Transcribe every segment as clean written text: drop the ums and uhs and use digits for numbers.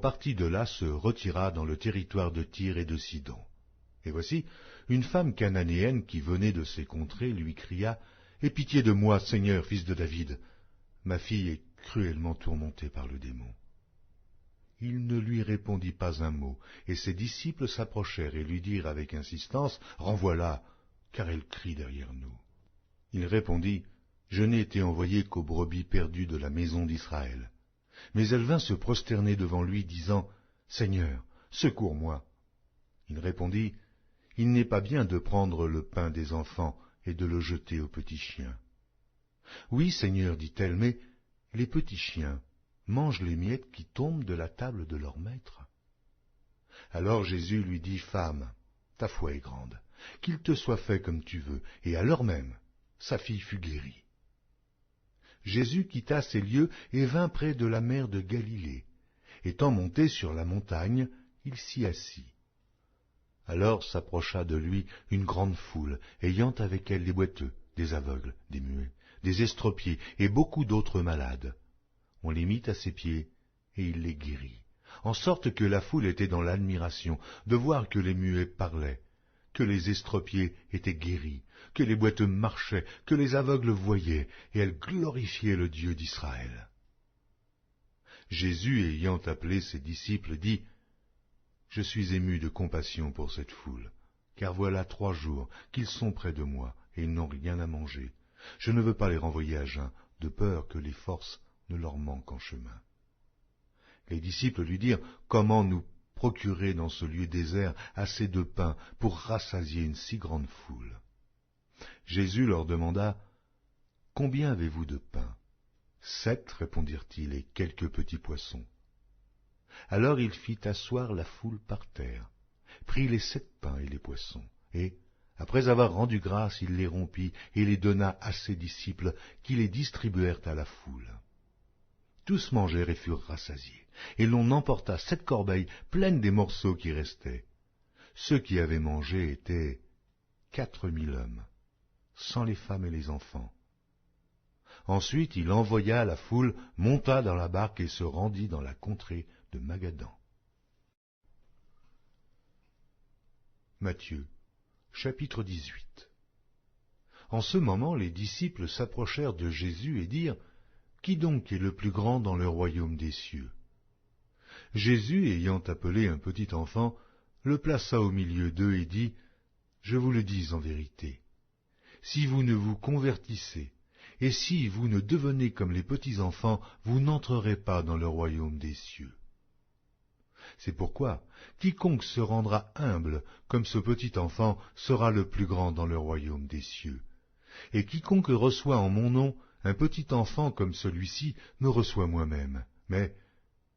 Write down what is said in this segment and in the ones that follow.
partit de là se retira dans le territoire de Tyr et de Sidon. Et voici, une femme cananéenne qui venait de ces contrées lui cria « Aie pitié de moi, Seigneur, fils de David. Ma fille est cruellement tourmentée par le démon. » Il ne lui répondit pas un mot, et ses disciples s'approchèrent et lui dirent avec insistance « Renvoie-la, car elle crie derrière nous. » Il répondit « Je n'ai été envoyé qu'aux brebis perdues de la maison d'Israël. » Mais elle vint se prosterner devant lui, disant « Seigneur, secours-moi. » Il répondit « Il n'est pas bien de prendre le pain des enfants et de le jeter aux petits chiens. » « Oui, Seigneur, dit-elle, mais les petits chiens mangent les miettes qui tombent de la table de leur maître. » Alors Jésus lui dit « Femme, ta foi est grande, qu'il te soit fait comme tu veux. » Et à l'heure même, sa fille fut guérie. Jésus quitta ces lieux et vint près de la mer de Galilée. Étant monté sur la montagne, il s'y assit. Alors s'approcha de lui une grande foule, ayant avec elle des boiteux, des aveugles, des muets, des estropiés et beaucoup d'autres malades. On les mit à ses pieds, et il les guérit, en sorte que la foule était dans l'admiration de voir que les muets parlaient, que les estropiés étaient guéris, que les boiteux marchaient, que les aveugles voyaient, et elle glorifiait le Dieu d'Israël. Jésus, ayant appelé ses disciples, dit « Je suis ému de compassion pour cette foule, car voilà 3 jours qu'ils sont près de moi, et ils n'ont rien à manger. Je ne veux pas les renvoyer à jeun, de peur que les forces ne leur manquent en chemin. » Les disciples lui dirent « Comment nous procurer dans ce lieu désert assez de pain pour rassasier une si grande foule ?» Jésus leur demanda « Combien avez-vous de pain ?» 7, répondirent-ils, et quelques petits poissons. Alors il fit asseoir la foule par terre, prit les 7 pains et les poissons, et, après avoir rendu grâce, il les rompit et les donna à ses disciples, qui les distribuèrent à la foule. Tous mangèrent et furent rassasiés, et l'on emporta 7 corbeilles pleines des morceaux qui restaient. Ceux qui avaient mangé étaient 4000 hommes, sans les femmes et les enfants. Ensuite il envoya la foule, monta dans la barque et se rendit dans la contrée de Magadan. Matthieu, chapitre 18. En ce moment, les disciples s'approchèrent de Jésus et dirent « Qui donc est le plus grand dans le royaume des cieux ?» Jésus, ayant appelé un petit enfant, le plaça au milieu d'eux et dit « Je vous le dis en vérité, si vous ne vous convertissez, et si vous ne devenez comme les petits enfants, vous n'entrerez pas dans le royaume des cieux. C'est pourquoi quiconque se rendra humble comme ce petit enfant sera le plus grand dans le royaume des cieux. Et quiconque reçoit en mon nom un petit enfant comme celui-ci me reçoit moi-même. Mais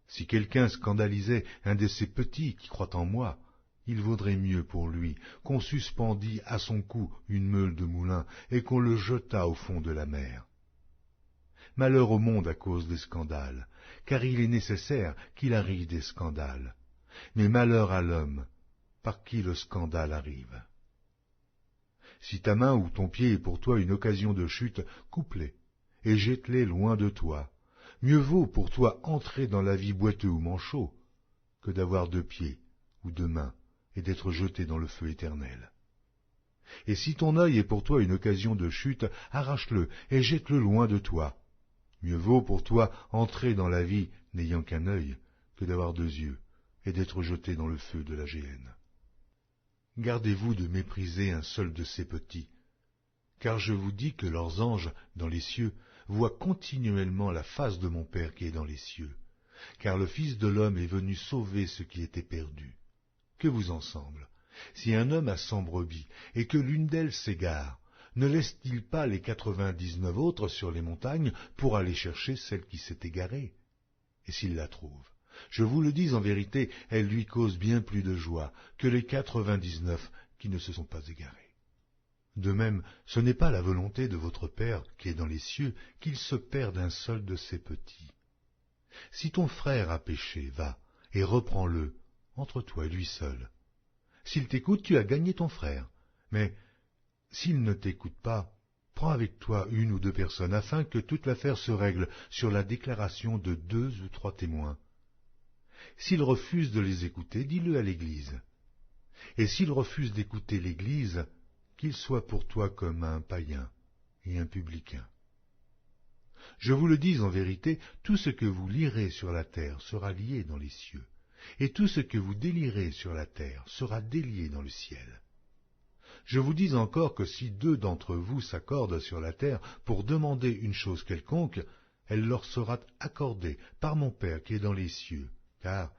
si quelqu'un scandalisait un de ces petits qui croient en moi, il vaudrait mieux pour lui qu'on suspendît à son cou une meule de moulin et qu'on le jetât au fond de la mer. Malheur au monde à cause des scandales, car il est nécessaire qu'il arrive des scandales. Mais malheur à l'homme par qui le scandale arrive. Si ta main ou ton pied est pour toi une occasion de chute, coupe-les et jette-les loin de toi. Mieux vaut pour toi entrer dans la vie boiteux ou manchot que d'avoir 2 pieds ou 2 mains et d'être jeté dans le feu éternel. Et si ton œil est pour toi une occasion de chute, arrache-le et jette-le loin de toi. Mieux vaut pour toi entrer dans la vie n'ayant qu'un œil que d'avoir 2 yeux et d'être jeté dans le feu de la géhenne. Gardez-vous de mépriser un seul de ces petits, car je vous dis que leurs anges dans les cieux voient continuellement la face de mon Père qui est dans les cieux, car le Fils de l'homme est venu sauver ce qui était perdu. Que vous en semble? Si un homme a 100 brebis, et que l'une d'elles s'égare, ne laisse-t-il pas les 99 autres sur les montagnes pour aller chercher celle qui s'est égarée? Et s'il la trouve, je vous le dis en vérité, elle lui cause bien plus de joie que les 99 qui ne se sont pas égarés. De même, ce n'est pas la volonté de votre Père qui est dans les cieux qu'il se perde un seul de ces petits. Si ton frère a péché, va et reprends-le entre toi et lui seul. S'il t'écoute, tu as gagné ton frère. Mais s'il ne t'écoute pas, prends avec toi 1 ou 2 personnes, afin que toute l'affaire se règle sur la déclaration de 2 ou 3 témoins. S'il refuse de les écouter, dis-le à l'Église. Et s'il refuse d'écouter l'Église, qu'il soit pour toi comme un païen et un publicain. Je vous le dis en vérité, tout ce que vous lirez sur la terre sera lié dans les cieux, et tout ce que vous délierez sur la terre sera délié dans le ciel. Je vous dis encore que si 2 d'entre vous s'accordent sur la terre pour demander une chose quelconque, elle leur sera accordée par mon Père qui est dans les cieux, car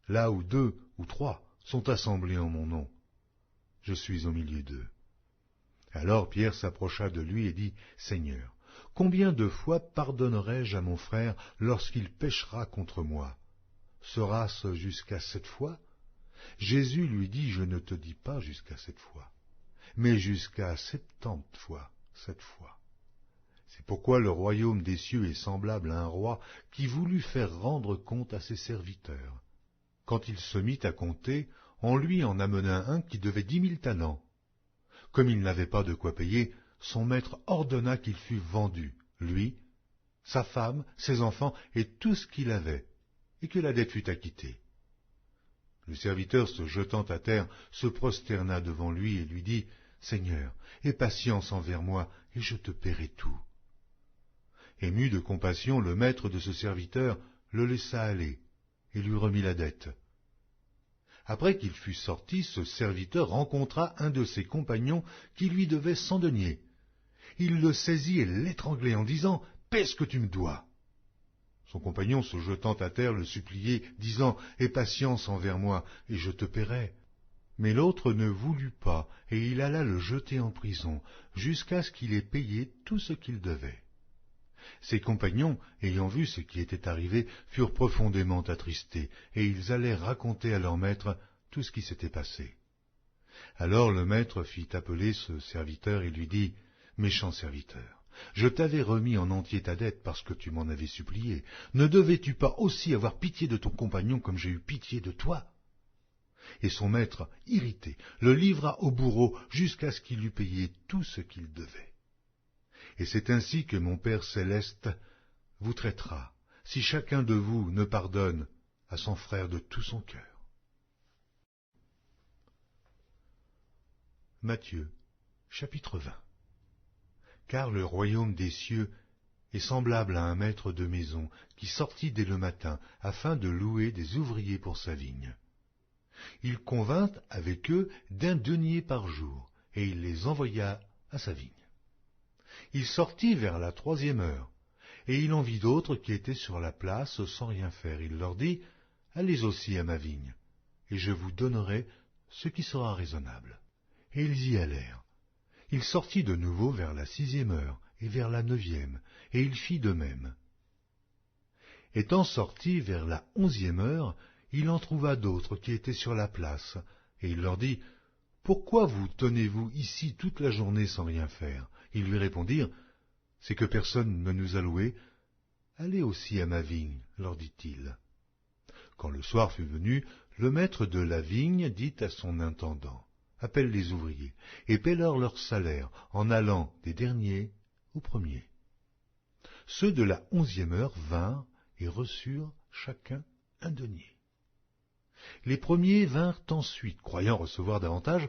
là où 2 ou 3 sont assemblés en mon nom, je suis au milieu d'eux. Alors Pierre s'approcha de lui et dit, « Seigneur, combien de fois pardonnerai-je à mon frère lorsqu'il péchera contre moi? Sera-ce jusqu'à 7 fois ?» Jésus lui dit, « Je ne te dis pas jusqu'à 7 fois, mais jusqu'à 70 fois 7 fois. » C'est pourquoi le royaume des cieux est semblable à un roi qui voulut faire rendre compte à ses serviteurs. Quand il se mit à compter, on lui en amena un qui devait 10 000 talents. Comme il n'avait pas de quoi payer, son maître ordonna qu'il fût vendu, lui, sa femme, ses enfants et tout ce qu'il avait, et que la dette fût acquittée. Le serviteur, se jetant à terre, se prosterna devant lui et lui dit, « Seigneur, aie patience envers moi, et je te paierai tout. » Ému de compassion, le maître de ce serviteur le laissa aller et lui remit la dette. Après qu'il fut sorti, ce serviteur rencontra un de ses compagnons qui lui devait 100 deniers. Il le saisit et l'étranglait en disant, « Paie ce que tu me dois. » Son compagnon, se jetant à terre, le suppliait, disant, « Aie patience envers moi, et je te paierai. » Mais l'autre ne voulut pas, et il alla le jeter en prison, jusqu'à ce qu'il ait payé tout ce qu'il devait. Ses compagnons, ayant vu ce qui était arrivé, furent profondément attristés, et ils allèrent raconter à leur maître tout ce qui s'était passé. Alors le maître fit appeler ce serviteur et lui dit, « Méchant serviteur, je t'avais remis en entier ta dette parce que tu m'en avais supplié. Ne devais-tu pas aussi avoir pitié de ton compagnon comme j'ai eu pitié de toi ?» Et son maître, irrité, le livra au bourreau jusqu'à ce qu'il eût payé tout ce qu'il devait. Et c'est ainsi que mon Père céleste vous traitera, si chacun de vous ne pardonne à son frère de tout son cœur. Matthieu, chapitre 20. Car le royaume des cieux est semblable à un maître de maison qui sortit dès le matin afin de louer des ouvriers pour sa vigne. Il convint avec eux d'1 denier par jour, et il les envoya à sa vigne. Il sortit vers la 3e heure, et il en vit d'autres qui étaient sur la place sans rien faire. Il leur dit, « Allez aussi à ma vigne, et je vous donnerai ce qui sera raisonnable. » Et ils y allèrent. Il sortit de nouveau vers la 6e heure, et vers la 9e, et il fit de même. Étant sorti vers la 11e heure, il en trouva d'autres qui étaient sur la place, et il leur dit, « Pourquoi vous tenez-vous ici toute la journée sans rien faire ?» Ils lui répondirent, « C'est que personne ne nous a loués. »« Allez aussi à ma vigne, leur dit-il. » Quand le soir fut venu, le maître de la vigne dit à son intendant, « Appelle les ouvriers, et paie-leur salaire, en allant des derniers aux premiers. » Ceux de la 11e heure vinrent et reçurent chacun 1 denier. Les premiers vinrent ensuite, croyant recevoir davantage,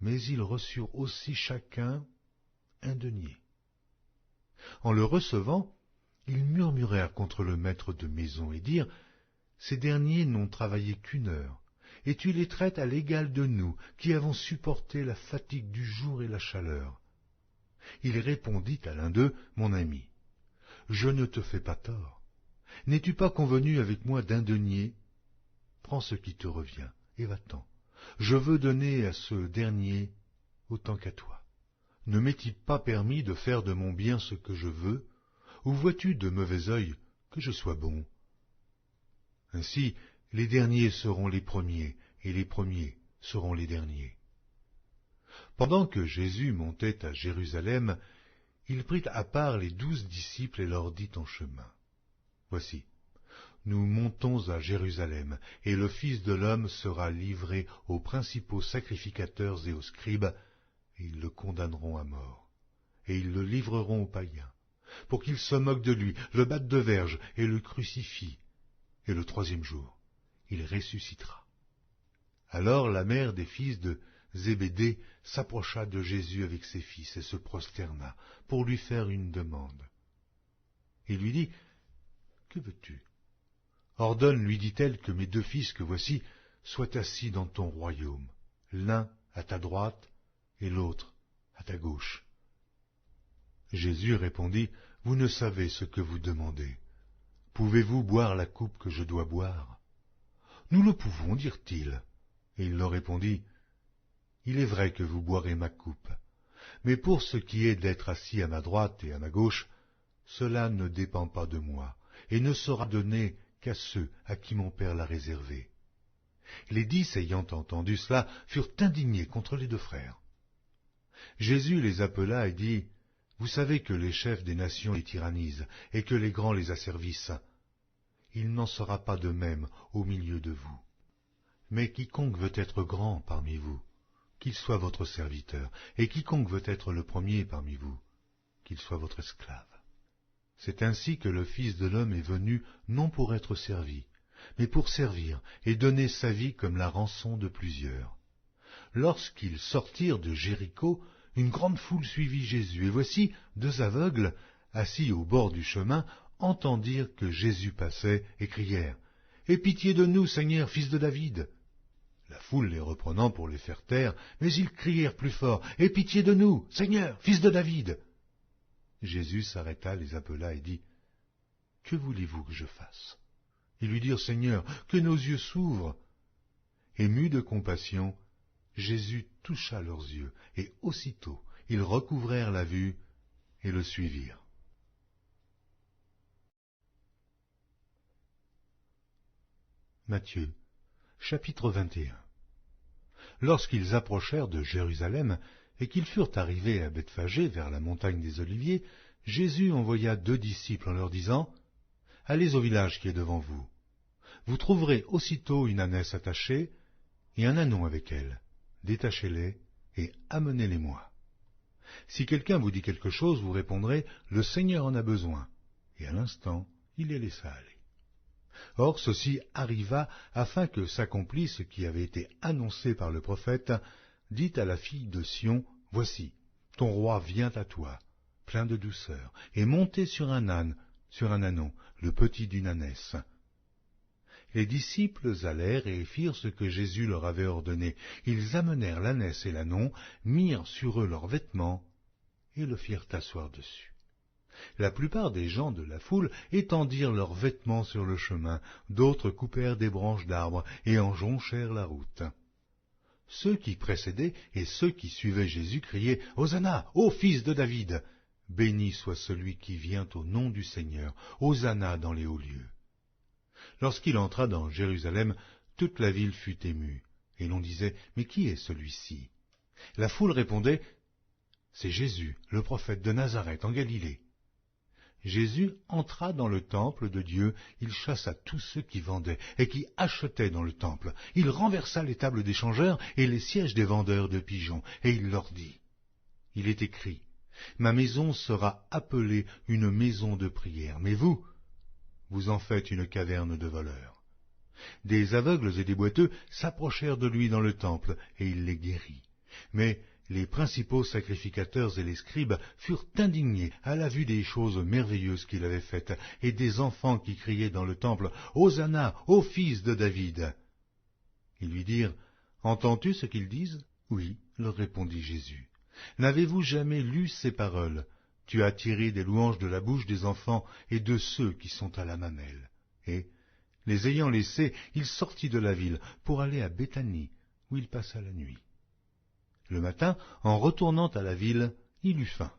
mais ils reçurent aussi chacun 1 denier. En le recevant, ils murmurèrent contre le maître de maison et dirent, « Ces derniers n'ont travaillé qu'1 heure, et tu les traites à l'égal de nous, qui avons supporté la fatigue du jour et la chaleur. » Il répondit à l'un d'eux, « Mon ami, je ne te fais pas tort. N'es-tu pas convenu avec moi d'1 denier? Prends ce qui te revient, et va-t'en. Je veux donner à ce dernier autant qu'à toi. Ne m'est-il pas permis de faire de mon bien ce que je veux, ou vois-tu de mauvais œil que je sois bon? Ainsi, les derniers seront les premiers, et les premiers seront les derniers. » Pendant que Jésus montait à Jérusalem, il prit à part les 12 disciples et leur dit en chemin, « Voici, nous montons à Jérusalem, et le Fils de l'homme sera livré aux principaux sacrificateurs et aux scribes, et ils le condamneront à mort, et ils le livreront aux païens, pour qu'ils se moquent de lui, le battent de verges et le crucifient, et le troisième jour, il ressuscitera. » Alors la mère des fils de Zébédée s'approcha de Jésus avec ses fils et se prosterna pour lui faire une demande. Il lui dit, « Que veux-tu ? Ordonne, lui dit-elle, que mes deux fils que voici soient assis dans ton royaume, l'un à ta droite et l'autre à ta gauche. » Jésus répondit, « Vous ne savez ce que vous demandez. Pouvez-vous boire la coupe que je dois boire ? » ?»« Nous le pouvons, dirent-ils. Et il leur répondit, « Il est vrai que vous boirez ma coupe, mais pour ce qui est d'être assis à ma droite et à ma gauche, cela ne dépend pas de moi, et ne sera donné qu'à ceux à qui mon Père l'a réservé. » Les 10 ayant entendu cela furent indignés contre les deux frères. Jésus les appela et dit, « Vous savez que les chefs des nations les tyrannisent, et que les grands les asservissent. Il n'en sera pas de même au milieu de vous. Mais quiconque veut être grand parmi vous, qu'il soit votre serviteur, et quiconque veut être le premier parmi vous, qu'il soit votre esclave. C'est ainsi que le Fils de l'homme est venu non pour être servi, mais pour servir et donner sa vie comme la rançon de plusieurs. » Lorsqu'ils sortirent de Jéricho, une grande foule suivit Jésus, et voici 2 aveugles, assis au bord du chemin, entendirent que Jésus passait et crièrent, « Aie pitié de nous, Seigneur, fils de David !» La foule les reprenant pour les faire taire, mais ils crièrent plus fort, « Aie pitié de nous, Seigneur, fils de David !» Jésus s'arrêta, les appela et dit, « Que voulez-vous que je fasse ?» Ils lui dirent, « Seigneur, que nos yeux s'ouvrent. » Ému de compassion, Jésus toucha leurs yeux, et aussitôt ils recouvrèrent la vue et le suivirent. Matthieu, chapitre 21. Lorsqu'ils approchèrent de Jérusalem, et qu'ils furent arrivés à Bethphagée vers la montagne des Oliviers, Jésus envoya 2 disciples en leur disant, « Allez au village qui est devant vous. Vous trouverez aussitôt une ânesse attachée et un ânon avec elle. Détachez-les et amenez-les-moi. Si quelqu'un vous dit quelque chose, vous répondrez, « Le Seigneur en a besoin. » Et à l'instant, il les laissa aller. Or ceci arriva afin que s'accomplisse ce qui avait été annoncé par le prophète, « Dit à la fille de Sion, voici, ton roi vient à toi, plein de douceur, et monté sur un âne, sur un ânon, le petit d'une ânesse. » Les disciples allèrent et firent ce que Jésus leur avait ordonné. Ils amenèrent l'ânesse et l'ânon, mirent sur eux leurs vêtements et le firent asseoir dessus. La plupart des gens de la foule étendirent leurs vêtements sur le chemin, d'autres coupèrent des branches d'arbres et en jonchèrent la route. Ceux qui précédaient et ceux qui suivaient Jésus criaient « Hosanna, ô fils de David ! Béni soit celui qui vient au nom du Seigneur, Hosanna dans les hauts lieux. » Lorsqu'il entra dans Jérusalem, toute la ville fut émue, et l'on disait « Mais qui est celui-ci » La foule répondait « C'est Jésus, le prophète de Nazareth en Galilée. » Jésus entra dans le temple de Dieu, il chassa tous ceux qui vendaient et qui achetaient dans le temple. Il renversa les tables des changeurs et les sièges des vendeurs de pigeons, et il leur dit, « Il est écrit, ma maison sera appelée une maison de prière, mais vous, vous en faites une caverne de voleurs. » Des aveugles et des boiteux s'approchèrent de lui dans le temple, et il les guérit. Mais les principaux sacrificateurs et les scribes furent indignés à la vue des choses merveilleuses qu'il avait faites, et des enfants qui criaient dans le temple « Hosanna, ô fils de David !» Ils lui dirent « Entends-tu ce qu'ils disent ?» « Oui, leur répondit Jésus. « N'avez-vous jamais lu ces paroles ? Tu as tiré des louanges de la bouche des enfants et de ceux qui sont à la mamelle. » Et, les ayant laissés, il sortit de la ville pour aller à Béthanie, où il passa la nuit. Le matin, en retournant à la ville, il eut faim.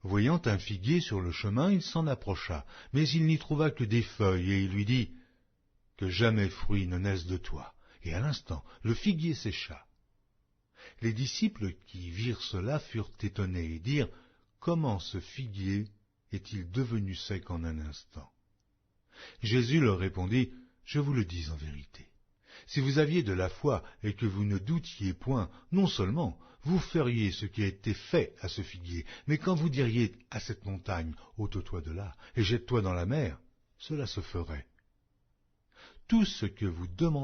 Voyant un figuier sur le chemin, il s'en approcha, mais il n'y trouva que des feuilles, et il lui dit « Que jamais fruit ne naisse de toi. » Et à l'instant, le figuier sécha. Les disciples qui virent cela furent étonnés et dirent « Comment ce figuier est-il devenu sec en un instant ?» Jésus leur répondit « Je vous le dis en vérité. Si vous aviez de la foi et que vous ne doutiez point, non seulement vous feriez ce qui a été fait à ce figuier, mais quand vous diriez à cette montagne, ôte-toi de là et jette-toi dans la mer, cela se ferait. tout ce que vous demanderez